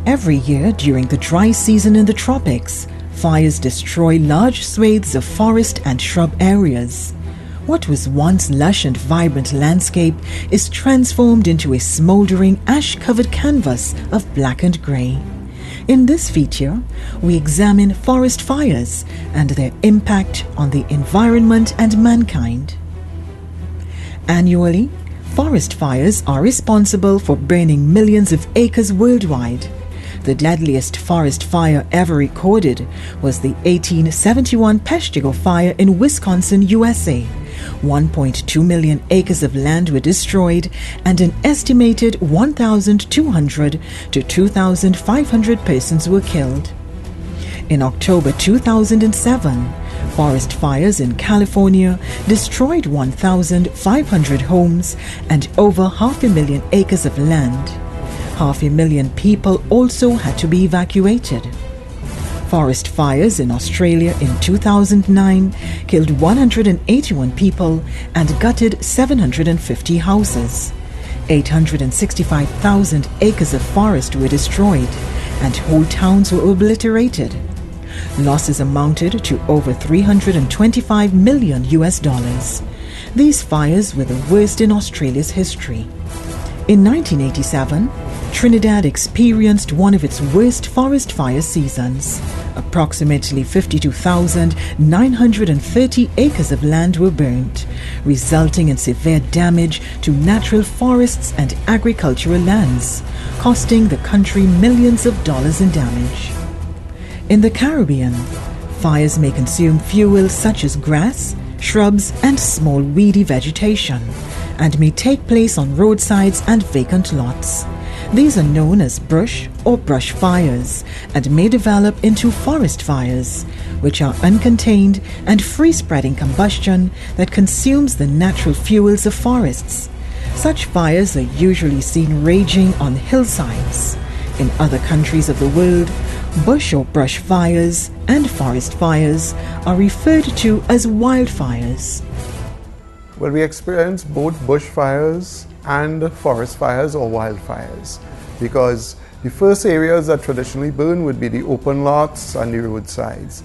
Every year during the dry season in the tropics, fires destroy large swathes of forest and shrub areas. What was once lush and vibrant landscape is transformed into a smoldering ash-covered canvas of black and grey. In this feature, we examine forest fires and their impact on the environment and mankind. Annually, forest fires are responsible for burning millions of acres worldwide. The deadliest forest fire ever recorded was the 1871 Peshtigo fire in Wisconsin, USA. 1.2 million acres of land were destroyed and an estimated 1,200 to 2,500 persons were killed. In October 2007, forest fires in California destroyed 1,500 homes and over 500,000 acres of land. 500,000 people also had to be evacuated. Forest fires in Australia in 2009 killed 181 people and gutted 750 houses. 865,000 acres of forest were destroyed and whole towns were obliterated. Losses amounted to over $325 million. These fires were the worst in Australia's history. In 1987, Trinidad experienced one of its worst forest fire seasons. Approximately 52,930 acres of land were burnt, resulting in severe damage to natural forests and agricultural lands, costing the country millions of dollars in damage. In the Caribbean, fires may consume fuel such as grass, shrubs, and small weedy vegetation, and may take place on roadsides and vacant lots. These are known as bush or brush fires and may develop into forest fires, which are uncontained and free-spreading combustion that consumes the natural fuels of forests. Such fires are usually seen raging on hillsides. In other countries of the world, bush or brush fires and forest fires are referred to as wildfires. Well, we experience both bushfires and forest fires or wildfires, because the first areas that traditionally burn would be the open lots and the roadsides.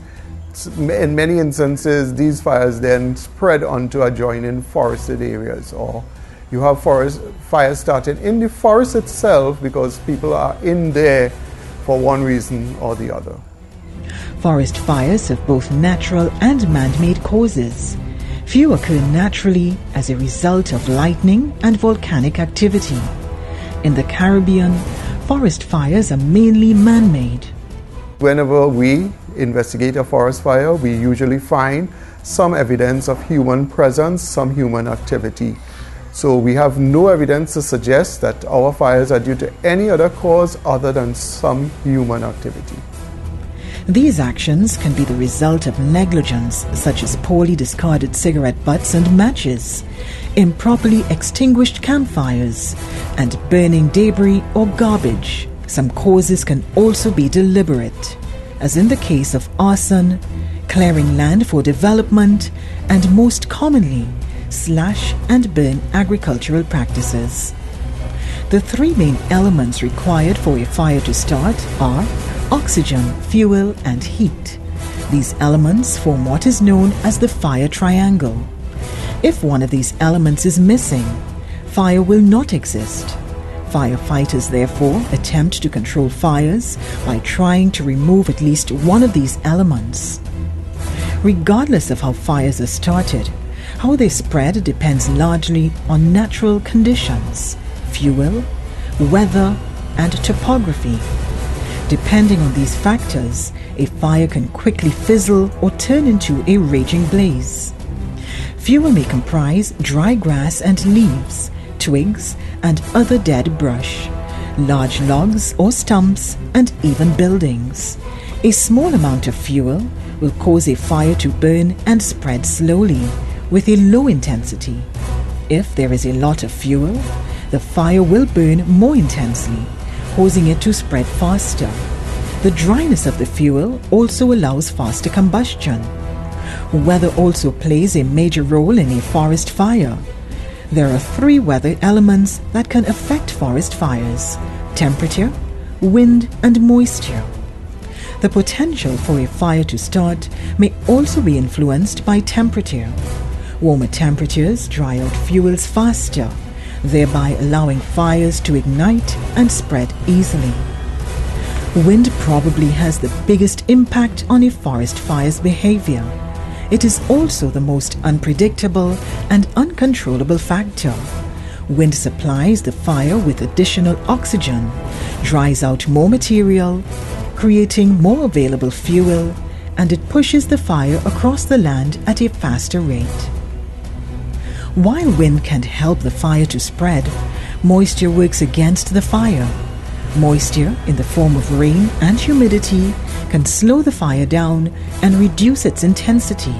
In many instances, these fires then spread onto adjoining forested areas, or you have forest fires started in the forest itself because people are in there for one reason or the other. Forest fires have both natural and man-made causes. Few occur naturally as a result of lightning and volcanic activity. In the Caribbean, forest fires are mainly man-made. Whenever we investigate a forest fire, we usually find some evidence of human presence, some human activity. So we have no evidence to suggest that our fires are due to any other cause other than some human activity. These actions can be the result of negligence, such as poorly discarded cigarette butts and matches, improperly extinguished campfires, and burning debris or garbage. Some causes can also be deliberate, as in the case of arson, clearing land for development, and most commonly, slash and burn agricultural practices. The three main elements required for a fire to start are oxygen, fuel, and heat. These elements form what is known as the fire triangle. If one of these elements is missing, fire will not exist. Firefighters therefore attempt to control fires by trying to remove at least one of these elements. Regardless of how fires are started, how they spread depends largely on natural conditions, fuel, weather, and topography. Depending on these factors, a fire can quickly fizzle or turn into a raging blaze. Fuel may comprise dry grass and leaves, twigs, and other dead brush, large logs or stumps, and even buildings. A small amount of fuel will cause a fire to burn and spread slowly, with a low intensity. If there is a lot of fuel, the fire will burn more intensely, causing it to spread faster. The dryness of the fuel also allows faster combustion. Weather also plays a major role in a forest fire. There are three weather elements that can affect forest fires: temperature, wind and moisture. The potential for a fire to start may also be influenced by temperature. Warmer temperatures dry out fuels faster, thereby allowing fires to ignite and spread easily. Wind probably has the biggest impact on a forest fire's behavior. It is also the most unpredictable and uncontrollable factor. Wind supplies the fire with additional oxygen, dries out more material, creating more available fuel, and it pushes the fire across the land at a faster rate. While wind can help the fire to spread, moisture works against the fire. Moisture, in the form of rain and humidity, can slow the fire down and reduce its intensity.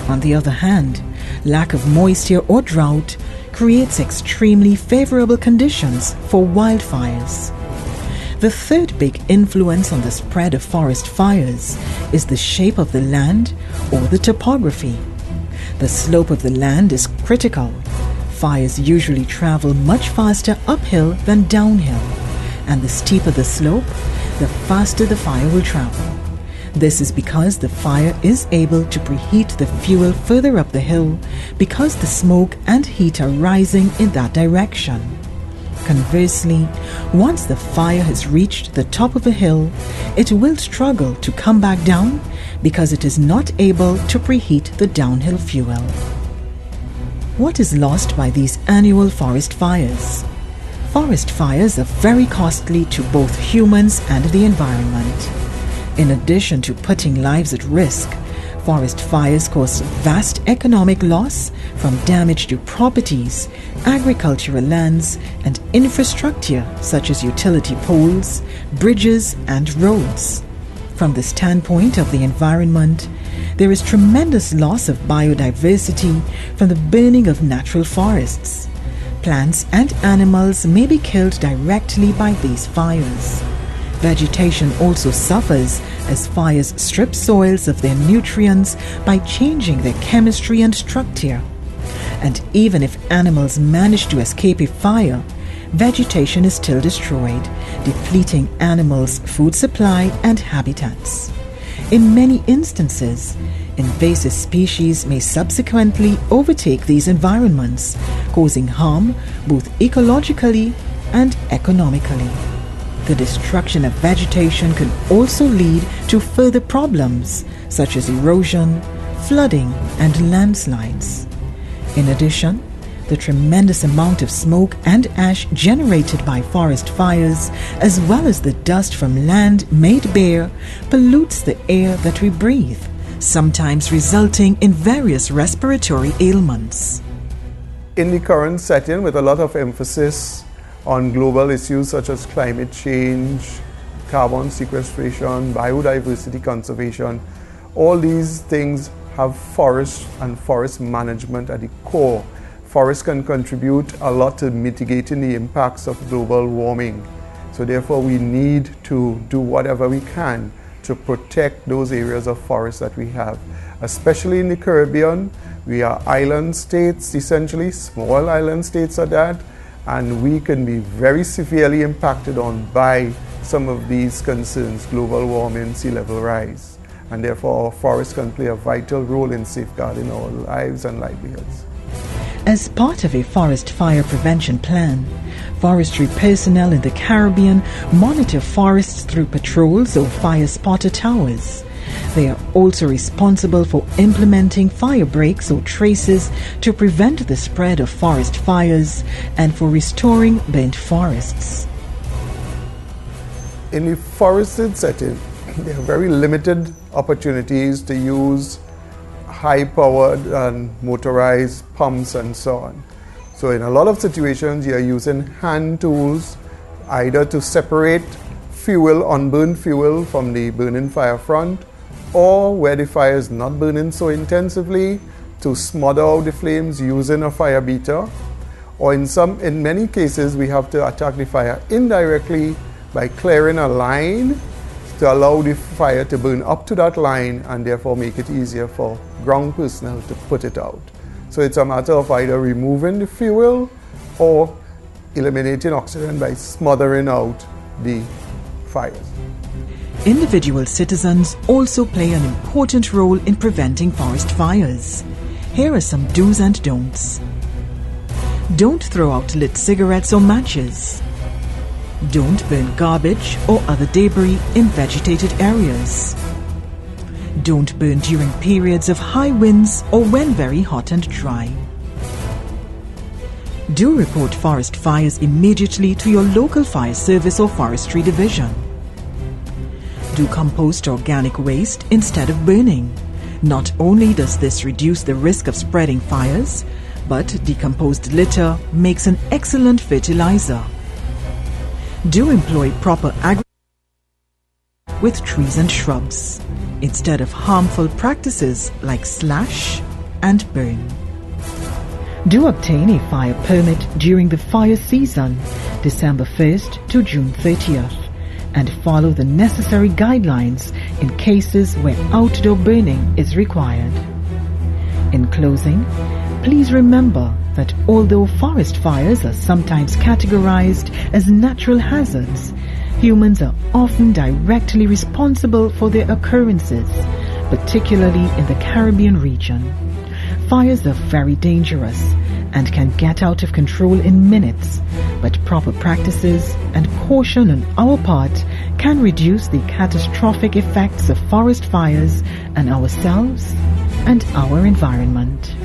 On the other hand, lack of moisture or drought creates extremely favorable conditions for wildfires. The third big influence on the spread of forest fires is the shape of the land or the topography. The slope of the land is critical. Fires usually travel much faster uphill than downhill, and the steeper the slope, the faster the fire will travel. This is because the fire is able to preheat the fuel further up the hill because the smoke and heat are rising in that direction. Conversely, once the fire has reached the top of a hill, it will struggle to come back down because it is not able to preheat the downhill fuel. What is lost by these annual forest fires? Forest fires are very costly to both humans and the environment. In addition to putting lives at risk, forest fires cause vast economic loss from damage to properties, agricultural lands, and infrastructure such as utility poles, bridges, and roads. From the standpoint of the environment, there is tremendous loss of biodiversity from the burning of natural forests. Plants and animals may be killed directly by these fires. Vegetation also suffers as fires strip soils of their nutrients by changing their chemistry and structure. And even if animals manage to escape a fire, vegetation is still destroyed, depleting animals' food supply and habitats. In many instances, invasive species may subsequently overtake these environments, causing harm both ecologically and economically. The destruction of vegetation can also lead to further problems such as erosion, flooding, and landslides. In addition, the tremendous amount of smoke and ash generated by forest fires, as well as the dust from land made bare, pollutes the air that we breathe, sometimes resulting in various respiratory ailments. In the current setting, with a lot of emphasis on global issues such as climate change, carbon sequestration, biodiversity conservation, all these things have forest and forest management at the core. Forests can contribute a lot to mitigating the impacts of global warming. So therefore we need to do whatever we can to protect those areas of forest that we have. Especially in the Caribbean, we are island states, essentially, small island states at that, and we can be very severely impacted on by some of these concerns, global warming, sea level rise. And therefore our forests can play a vital role in safeguarding our lives and livelihoods. As part of a forest fire prevention plan, forestry personnel in the Caribbean monitor forests through patrols or fire spotter towers. They are also responsible for implementing fire breaks or traces to prevent the spread of forest fires and for restoring burnt forests. In the forested setting, there are very limited opportunities to use high-powered and motorized pumps and so on. So in a lot of situations, you're using hand tools either to separate fuel, unburned fuel, from the burning fire front, or where the fire is not burning so intensively, to smother out the flames using a fire beater. Or in many cases, we have to attack the fire indirectly by clearing a line to allow the fire to burn up to that line and therefore make it easier for ground personnel to put it out. So it's a matter of either removing the fuel or eliminating oxygen by smothering out the fires. Individual citizens also play an important role in preventing forest fires. Here are some do's and don'ts. Don't throw out lit cigarettes or matches. Don't burn garbage or other debris in vegetated areas. Don't burn during periods of high winds or when very hot and dry. Do report forest fires immediately to your local fire service or forestry division. Do compost organic waste instead of burning. Not only does this reduce the risk of spreading fires, but decomposed litter makes an excellent fertilizer. Do employ proper agriculture with trees and shrubs, instead of harmful practices like slash and burn. Do obtain a fire permit during the fire season, December 1st to June 30th, and follow the necessary guidelines in cases where outdoor burning is required. In closing, please remember that although forest fires are sometimes categorized as natural hazards, humans are often directly responsible for their occurrences, particularly in the Caribbean region. Fires are very dangerous and can get out of control in minutes, but proper practices and caution on our part can reduce the catastrophic effects of forest fires on ourselves and our environment.